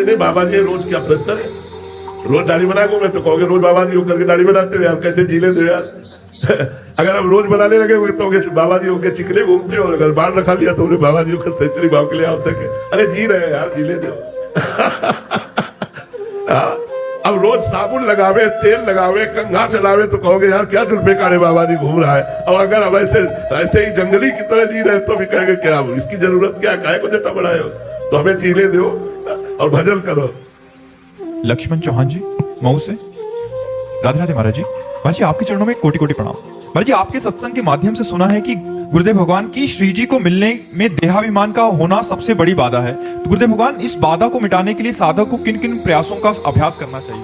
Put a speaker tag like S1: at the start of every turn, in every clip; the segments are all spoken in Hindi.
S1: नहीं बाबा जी रोज क्या प्रेशर है, रोज दाढ़ी बना को मैं तो कहोगे रोज बाबा जी होकर के दाढ़ी बनाते हो यार, कैसे जी लेते हो यार। अगर हम रोज बनाने लगे तो बाबा जी होकर चिकने घूमते हो, अगर बाढ़ रखा लिया तो बाबा जी होकर सेंचुरी भाव के लिए आ सके। अरे जी रहे यार, जी ले दो। अब रोज साबुन लगावे, तेल लगावे, कंघा चलावे तो कहोगे यार क्या जुल्फे काटे बाबा जी घूम रहा है। और अगर हम ऐसे ही जंगली की तरह जी रहे तो भी कहेंगे क्या इसकी जरूरत क्या है, काहे को जटा बढ़ाए हो, तो हमें जीने दो और भजन करो।
S2: लक्ष्मण चौहान जी मऊ से। राधे राधे महाराज जी। महाराज जी आपके चरणों में कोटि कोटि प्रणाम। महाराज जी आपके सत्संग के माध्यम से सुना है कि गुरुदेव भगवान की श्री जी को मिलने में देहाभिमान का होना सबसे बड़ी बाधा है, तो गुरुदेव भगवान इस बाधा को मिटाने के लिए साधक को किन किन प्रयासों का अभ्यास करना चाहिए?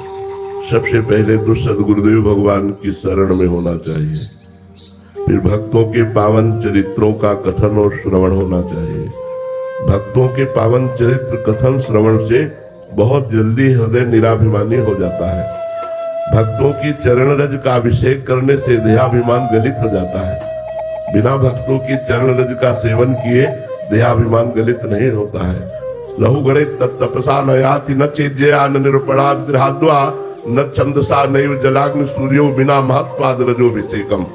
S1: सबसे पहले तो सदगुरुदेव भगवान की शरण में होना चाहिए, फिर भक्तों के पावन चरित्रों का कथन और श्रवण होना चाहिए। भक्तों के पावन चरित्र कथन श्रवण से बहुत जल्दी हृदय निराभिमानी हो जाता है। भक्तों की चरण रज का अभिषेक करने से देहाभिमान गलित हो जाता है। बिना भक्तों की चरण रज का सेवन किए देहाभिमान गलित नहीं होता है। लहु गणित तपसा न याति न चेज्या न निरुपणाद गृहाद्वा न छंदसा नैव जलाग्नि सूर्यो बिना महत्पाद रजोभिषेकम।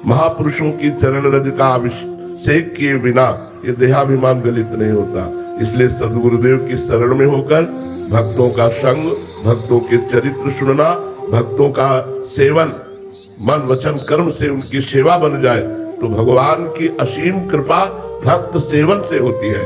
S1: महापुरुषों की चरण रज का अभिषेक किए बिना ये देहाभिमान गलित नहीं होता। इसलिए सदगुरुदेव की शरण में होकर भक्तों का संग, भक्तों के चरित्र सुनना, भक्तों का सेवन, मन वचन कर्म से उनकी सेवा बन जाए तो भगवान की असीम कृपा भक्त सेवन से होती है।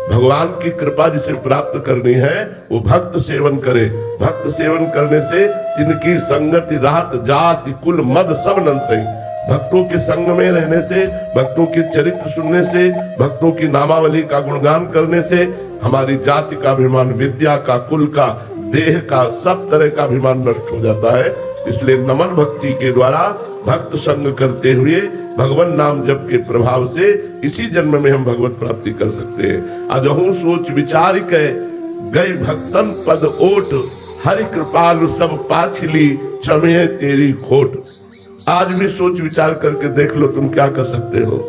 S1: भगवान की कृपा जिसे प्राप्त करनी है वो भक्त सेवन करे। भक्त सेवन करने से जिनकी संगति रात जाति कुल मद सब नन सही। भक्तों के संग में रहने से, भक्तों के चरित्र सुनने से, भक्तों की नामावली का गुणगान करने से हमारी जाति का अभिमान, विद्या का, कुल का, देह का, सब तरह का अभिमान नष्ट हो जाता है। इसलिए नमन भक्ति के द्वारा भक्त संग करते हुए भगवान नाम जप के प्रभाव से इसी जन्म में हम भगवत प्राप्ति कर सकते हैं। अजहू सोच विचार के गई भक्तन पद ओट, हरि कृपालु सब पाछली क्षमे तेरी खोट। आज भी सोच विचार करके देख लो तुम क्या कर सकते हो।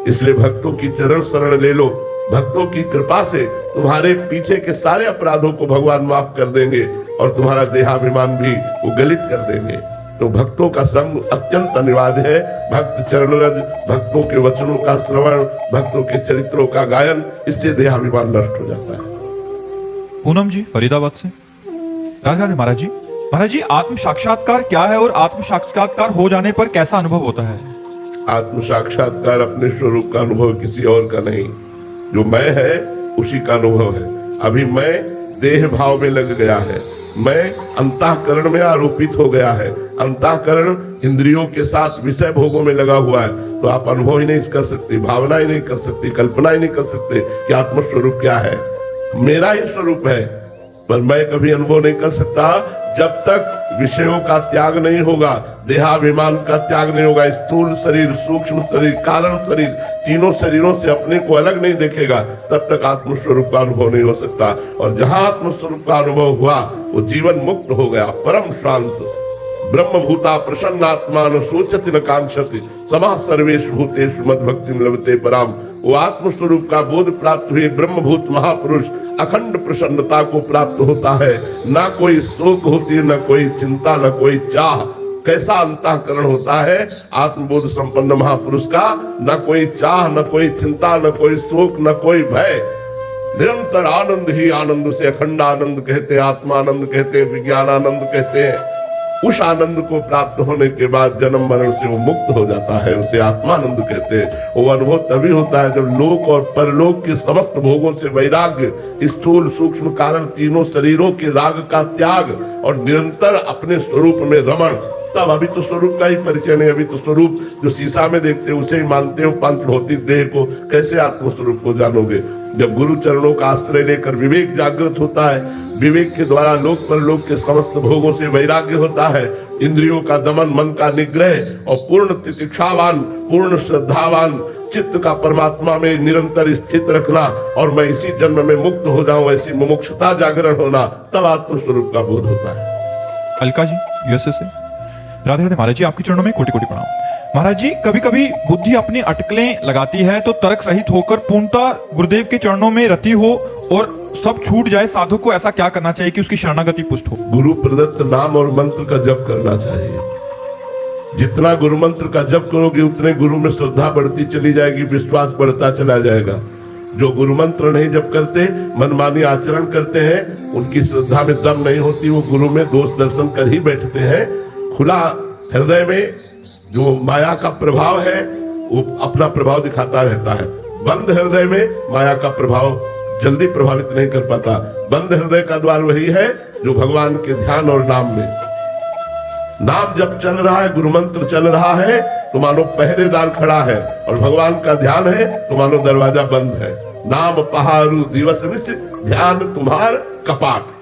S1: इसलिए भक्तों की चरण शरण ले लो। भक्तों की कृपा से तुम्हारे पीछे के सारे अपराधों को भगवान माफ कर देंगे और तुम्हारा देहाभिमान भी वो गलित कर देंगे। तो भक्तों का संग अत्यंत अनिवार्य है। भक्त चरण रज, भक्तों के वचनों का श्रवण, भक्तों के चरित्रों का गायन, इससे देहाभिमान नष्ट हो जाता है।
S2: पूनम जी फरीदाबाद से। राधे राधे महाराज जी। महाराज जी आत्म साक्षात्कार क्या है और आत्म साक्षात्कार हो जाने पर कैसा अनुभव होता है?
S1: आत्म साक्षात्कार अपने स्वरूप का अनुभव, किसी और का नहीं। जो मैं है उसी का अनुभव है। अभी मैं देह भाव में लग गया है, मैं अंतःकरण में आरोपित हो गया है, अंतःकरण इंद्रियों के साथ विषय भोगों में लगा हुआ है, तो आप अनुभव ही नहीं कर सकते, भावना ही नहीं कर सकते, कल्पना ही नहीं कर सकते कि आत्म स्वरूप क्या है। मेरा ही स्वरूप है, पर मैं कभी अनुभव नहीं कर सकता जब तक विषयों का त्याग नहीं होगा, देहाभिमान का त्याग नहीं होगा। स्थूल शरीर, सूक्ष्म शरीर, कारण शरीर, तीनों शरीरों से अपने को अलग नहीं देखेगा, तब तक आत्मस्वरूप का अनुभव नहीं हो सकता। और जहां आत्मस्वरूप का अनुभव हुआ वो जीवन मुक्त हो गया, परम शांत। ब्रह्म भूता प्रसन्नात्मा न सोचति न कांक्षति समा सर्वेषु भूतेषु मद भक्तिं लभते पराम। वो आत्मस्वरूप का बोध प्राप्त हुए ब्रह्मभूत महापुरुष अखंड प्रसन्नता को प्राप्त होता है। ना कोई शोक होती है, न कोई चिंता, न कोई चाह। कैसा अंतःकरण होता है आत्मबोध संपन्न महापुरुष का, न कोई चाह, न कोई चिंता, न कोई शोक, न कोई भय। निरंतर आनंद ही आनंद, से अखंड आनंद कहते हैं, आत्मानंद कहते हैं, विज्ञानानंद कहते हैं। उस आनंद को प्राप्त होने के बाद जन्म मरण से वो मुक्त हो जाता है, उसे आत्मानंद कहते हैं। वो अनुभव तभी होता है जब लोक और परलोक के समस्त भोगों से वैराग्य, स्थूल सूक्ष्म कारण तीनों शरीरों के राग का त्याग और निरंतर अपने स्वरूप में रमण। तब अभी तो स्वरूप का ही परिचय नहीं, अभी तो स्वरूप जो शीशा में देखते हो उसे ही मानते हो। पंच भौतिक देह को कैसे आत्म स्वरूप को जानोगे? जब गुरु चरणों का आश्रय लेकर विवेक जागृत होता है, विवेक के द्वारा लोक परलोक के समस्त भोगों से वैराग्य होता है, इंद्रियों का दमन, मन का निग्रह और पूर्ण तितिक्षावान, पूर्ण श्रद्धावान चित्त का परमात्मा में निरंतर स्थित रखना और मैं इसी जन्म में मुक्त हो जाऊं, ऐसी मुमुक्षुता जागरण होना, तब आत्म स्वरूप का बोध होता है।
S2: अलका जी यूएसए से। राधे राधे महाराज जी, आपके चरणों में कोटि कोटि प्रणाम। महाराज जी कभी कभी बुद्धि अपनी अटकलें लगाती है तो तर्क सहित होकर पूर्णतः गुरुदेव के चरणों में रति हो और सब छूट जाए, साधु को ऐसा क्या करना चाहिए कि उसकी शरणागति पुष्ट हो?
S1: गुरु प्रदत्त नाम और मंत्र का जप करना चाहिए। जितना गुरु मंत्र का जप करोगे उतने गुरु में श्रद्धा बढ़ती चली जाएगी, विश्वास बढ़ता चला जाएगा। जो गुरु मंत्र नहीं जप करते, मनमानी आचरण करते हैं, उनकी श्रद्धा में दम नहीं होती, वो गुरु में दोष दर्शन कर ही बैठते हैं। खुला हृदय में जो माया का प्रभाव है वो अपना प्रभाव दिखाता रहता है। बंद हृदय में माया का प्रभाव जल्दी प्रभावित नहीं कर पाता। बंद हृदय का द्वार वही है जो भगवान के ध्यान और नाम में, नाम जब चल रहा है, गुरु मंत्र चल रहा है तो मानो पहरेदार खड़ा है, और भगवान का ध्यान है तो मानो दरवाजा बंद है। नाम पहारू दिवस निश, ध्यान तुम्हार कपाट।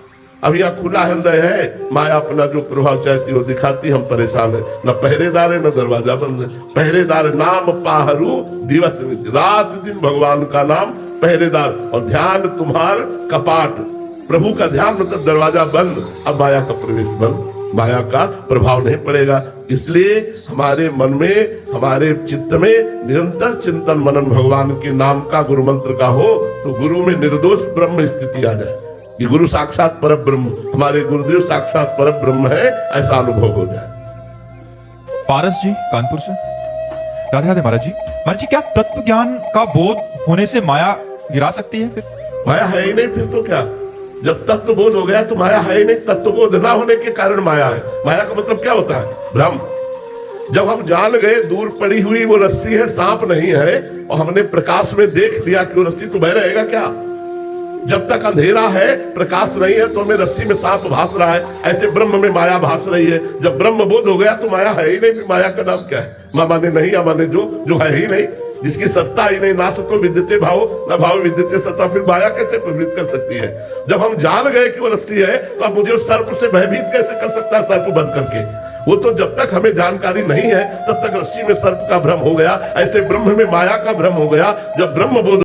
S1: अब यहाँ खुला हृदय है, माया अपना जो प्रभाव चाहती वो दिखाती, हम परेशान है। न पहरेदार है न दरवाजा बंद है। पहरेदार नाम पाहरू दिवस निश, रात दिन भगवान का नाम पहरेदार, और ध्यान तुम्हार कपाट। प्रभु का ध्यान मतलब दरवाजा बंद, अब माया का प्रवेश बंद, माया का प्रभाव नहीं पड़ेगा। इसलिए हमारे मन में, हमारे चित्त में निरंतर चिंतन मनन भगवान के नाम का, गुरु मंत्र का हो, तो गुरु में निर्दोष ब्रह्म स्थिति आ जाए कि गुरु साक्षात पर ब्रह्म, हमारे गुरुदेव साक्षात पर ब्रह्म है, ऐसा अनुभव हो जाए।
S2: पारस जी कानपुर से। राधे राधे महाराज जी। महाराज जी, क्या तत्व ज्ञान का बोध होने से माया गिरा सकती है? फिर
S1: माया है ही नहीं, फिर तो क्या? जब तत्व बोध हो गया तो माया है ही नहीं। तत्व बोध ना होने के कारण माया है। माया का मतलब क्या होता है? भ्रम। जब हम जान गए दूर पड़ी हुई वो रस्सी है, सांप नहीं है, और हमने प्रकाश में देख लिया कि वो रस्सी तो बह रहेगा क्या? जब तक अंधेरा है, प्रकाश नहीं है, तो हमें रस्सी में सांप भास रहा है, ऐसे ब्रह्म में माया भास रही है। जब ब्रह्म बोध हो गया तो माया है ही नहीं, फिर माया का नाम क्या है? माने नहीं, या माने जो है ही नहीं, जिसकी सत्ता ही नहीं, ना सतो विद्यते भाव, ना भाव विद्यते सत्ता, फिर माया कैसे प्रवृत्त कर सकती है? जब हम जान गए कि वो रस्सी है, तो अब मुझे उस सर्प से भयभीत कैसे कर सकता है सर्प बंद करके? वो तो जब तक हमें जानकारी नहीं है तब तक रस्सी में सर्प का भ्रम हो गया, ऐसे ब्रह्म में माया का भ्रम हो गया। जब ब्रह्म बोध